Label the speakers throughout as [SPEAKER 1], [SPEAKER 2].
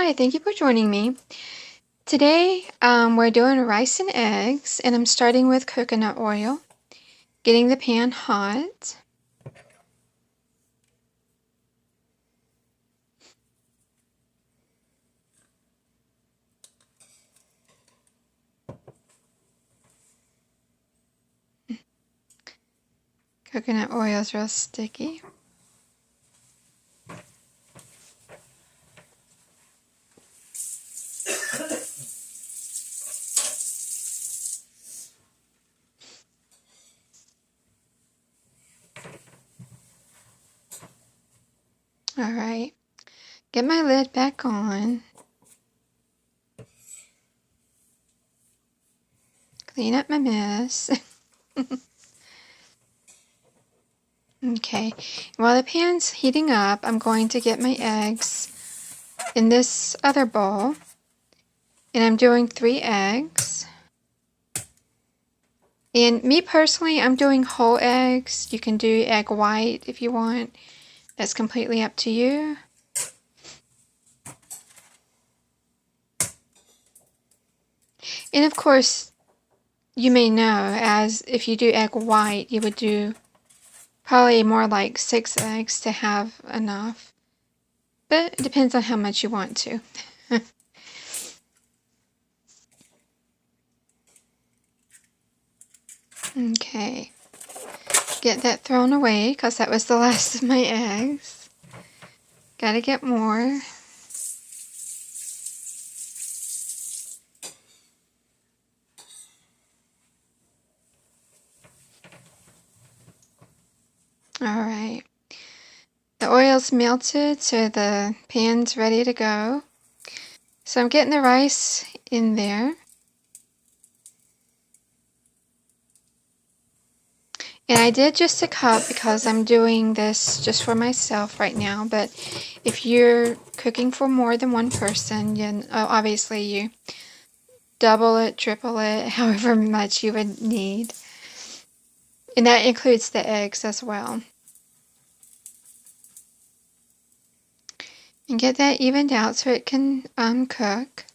[SPEAKER 1] Hi, thank you for joining me. Today, we're doing rice and eggs, and I'm starting with coconut oil, getting the pan hot. Coconut oil is real sticky. All right, get my lid back on. Clean up my mess. Okay, while the pan's heating up, I'm going to get my eggs in this other bowl, and I'm doing 3 eggs. And me personally, I'm doing whole eggs. You can do egg white if you want. That's completely up to you. And of course, you may know, as if you do egg white, you would do probably more like 6 eggs to have enough. But it depends on how much you want to. Okay. Get that thrown away because that was the last of my eggs. Gotta get more. Alright. The oil's melted, so the pan's ready to go. So I'm getting the rice in there. And I did just a cup because I'm doing this just for myself right now. But if you're cooking for more than one person, then obviously you double it, triple it, however much you would need. And that includes the eggs as well. And get that evened out so it can cook.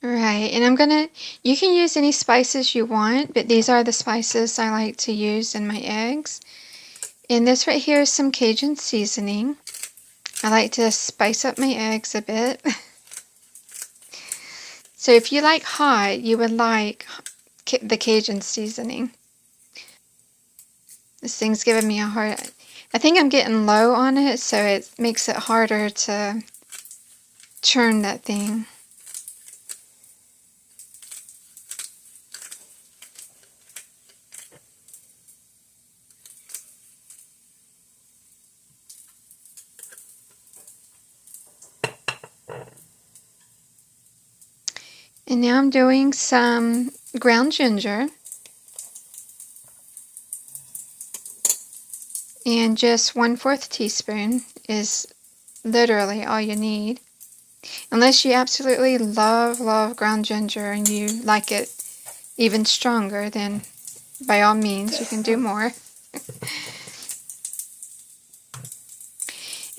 [SPEAKER 1] Right, and you can use any spices you want, but these are the spices I like to use in my eggs. And this right here is some Cajun seasoning. I like to spice up my eggs a bit. So if you like hot, you would like the Cajun seasoning. This thing's giving me a hard... I think I'm getting low on it, so it makes it harder to churn that thing. And now I'm doing some ground ginger. And just 1/4 teaspoon is literally all you need. Unless you absolutely love ground ginger and you like it even stronger, then by all means you can do more.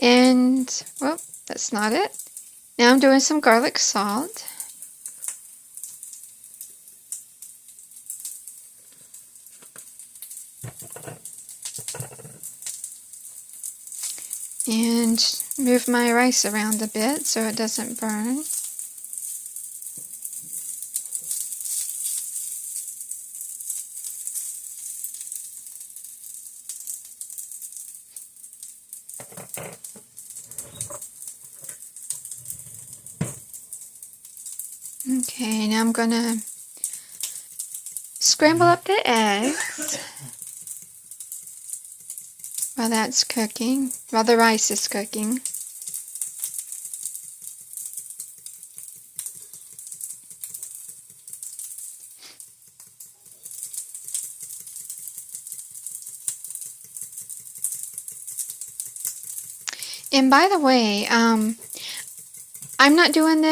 [SPEAKER 1] And, well, that's not it. Now I'm doing some garlic salt. And move my rice around a bit so it doesn't burn. Okay, now I'm gonna scramble up the eggs while that's cooking, while the rice is cooking. And by the way, I'm not doing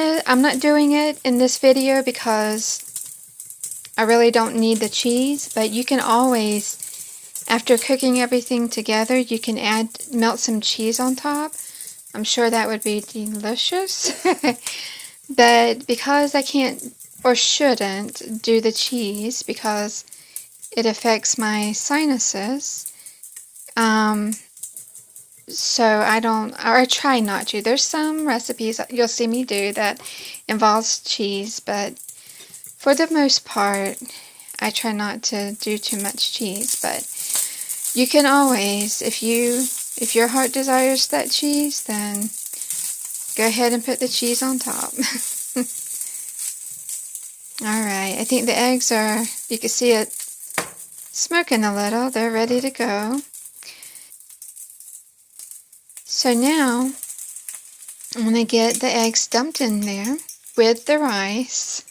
[SPEAKER 1] it in this video because I really don't need the cheese, but you can always After cooking everything together, you can melt some cheese on top. I'm sure that would be delicious. But because I can't or shouldn't do the cheese because it affects my sinuses, so I don't, or I try not to. There's some recipes you'll see me do that involves cheese, but for the most part, I try not to do too much cheese. But you can always, if your heart desires that cheese, then go ahead and put the cheese on top. Alright, I think the eggs are, you can see it smoking a little. They're ready to go. So now, I'm going to get the eggs dumped in there with the rice.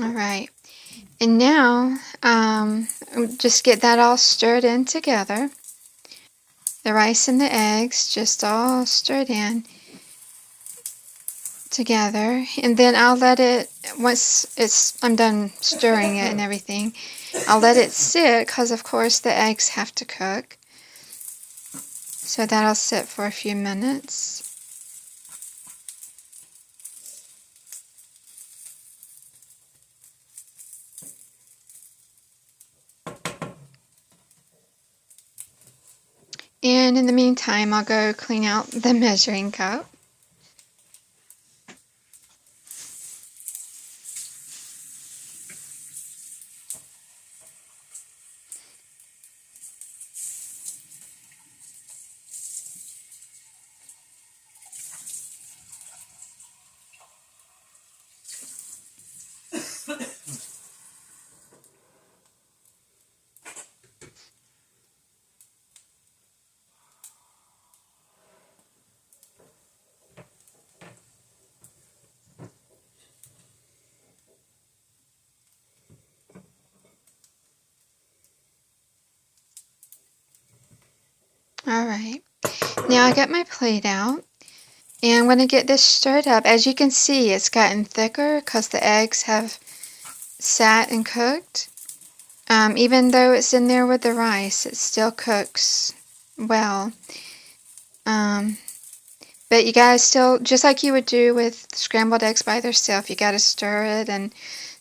[SPEAKER 1] Alright, and now, just get that all stirred in together. The rice and the eggs just all stirred in together, and then I'll let it, once I'm done stirring it and everything, I'll let it sit, because of course the eggs have to cook. So that'll sit for a few minutes. And in the meantime, I'll go clean out the measuring cup. Alright, now I got my plate out, and I'm going to get this stirred up. As you can see, it's gotten thicker because the eggs have sat and cooked. Even though it's in there with the rice, it still cooks well. But you gotta still, just like you would do with scrambled eggs by themselves, you gotta stir it and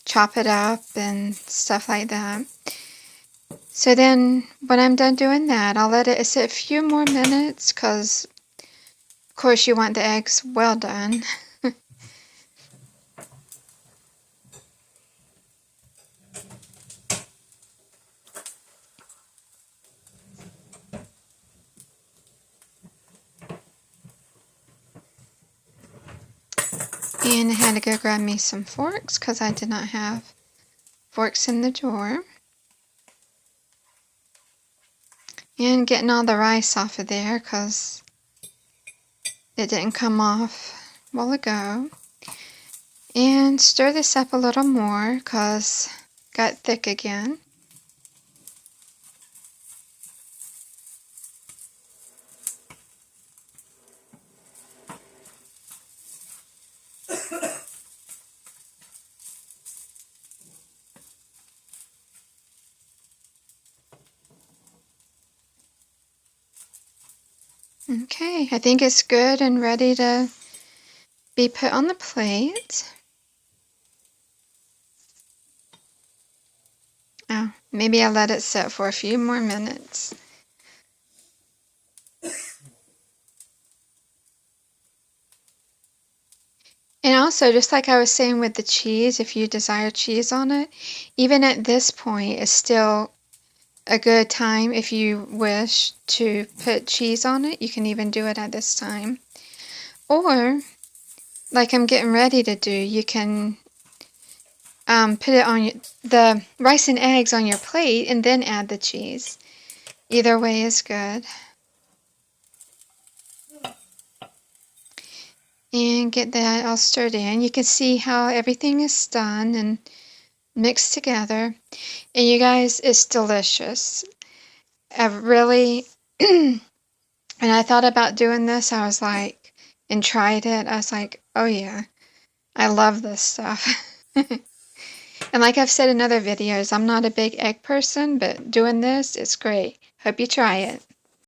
[SPEAKER 1] chop it up and stuff like that. So then, when I'm done doing that, I'll let it sit a few more minutes, because, of course, you want the eggs well done. And I had to go grab me some forks, because I did not have forks in the drawer. And getting all the rice off of there, because it didn't come off a while ago. And stir this up a little more, because it got thick again. Okay, I think it's good and ready to be put on the plate. Oh, maybe I'll let it sit for a few more minutes. And also, just like I was saying with the cheese, if you desire cheese on it, even at this point, it's still a good time if you wish to put cheese on it. You can even do it at this time. Or, like I'm getting ready to do, you can put it on the rice and eggs on your plate and then add the cheese. Either way is good. and get that all stirred in. You can see how everything is done and mixed together. And you guys, it's delicious. I really, when I thought about doing this, I was like, and tried it, I was like, oh yeah, I love this stuff. And like I've said in other videos, I'm not a big egg person, but doing this, it's great. Hope you try it.